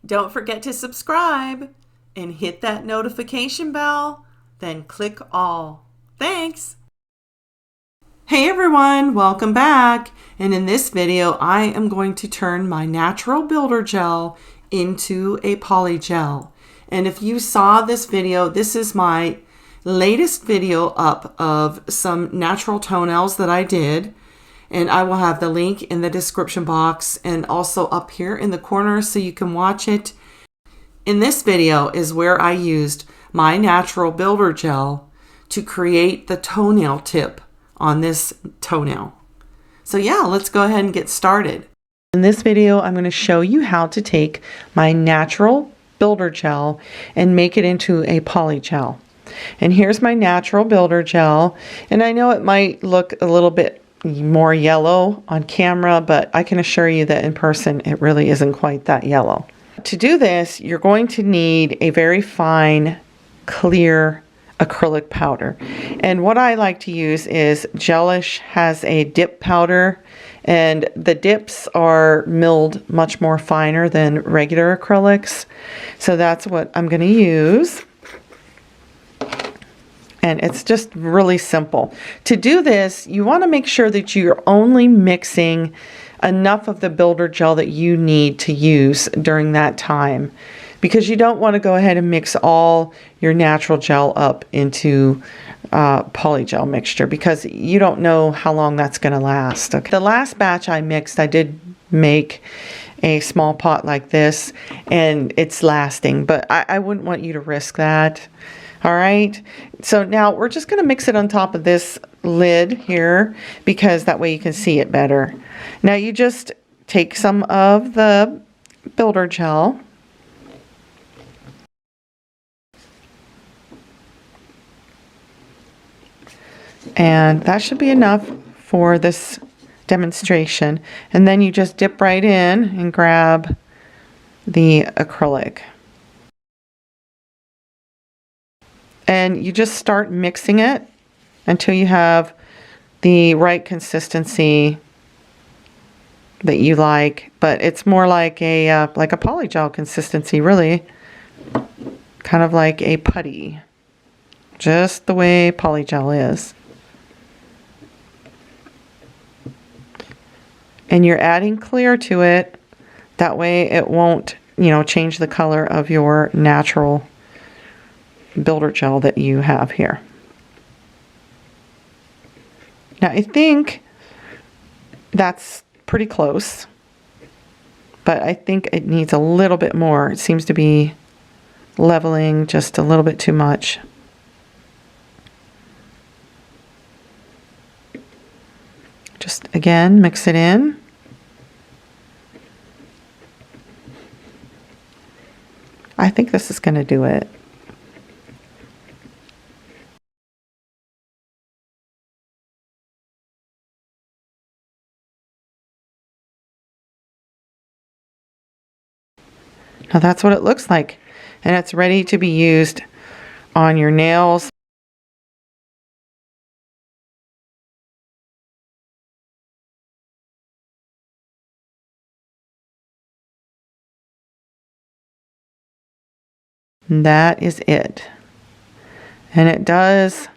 Don't forget to subscribe and hit that notification bell, then click all. Thanks! Hey everyone, welcome back. And in this video, I am going to turn my natural builder gel into a polygel. And if you saw this video, this is my latest video up of some natural toenails that I did. And I will have the link in the description box and also up here in the corner so you can watch it. In this video is where I used my natural builder gel to create the toenail tip on this toenail. So yeah, let's go ahead and get started. In this video, I'm going to show you how to take my natural builder gel and make it into a polygel. And here's my natural builder gel. And I know it might look a little bit more yellow on camera, but I can assure you that in person, it really isn't quite that yellow. To do this, you're going to need a very fine, clear acrylic powder. And what I like to use is Gelish has a dip powder, and the dips are milled much more finer than regular acrylics. So that's what I'm going to use. And it's just really simple. To do this, you want to make sure that you're only mixing enough of the builder gel that you need to use during that time, because you don't want to go ahead and mix all your natural gel up into polygel mixture, because you don't know how long that's going to last. Okay. The last batch I mixed, I did make a small pot like this, and it's lasting, but I wouldn't want you to risk that. All right, so now we're just going to mix it on top of this lid here, because that way you can see it better. Now you just take some of the builder gel and that should be enough for this demonstration. And then you just dip right in and grab the acrylic. And you just start mixing it until you have the right consistency that you like. But it's more like a polygel consistency, really. Kind of like a putty. Just the way polygel is. And you're adding clear to it. That way it won't, change the color of your natural builder gel that you have here. Now I think that's pretty close, but I think it needs a little bit more. It seems to be leveling just a little bit too much. Just again, mix it in. I think this is going to do it. Now that's what it looks like, and it's ready to be used on your nails. And that is it. And it does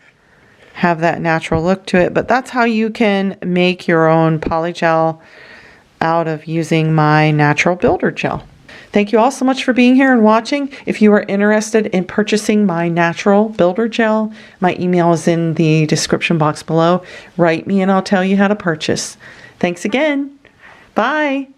have that natural look to it, but that's how you can make your own polygel out of using my natural builder gel. Thank you all so much for being here and watching. If you are interested in purchasing my natural builder gel, my email is in the description box below. Write me and I'll tell you how to purchase. Thanks again. Bye.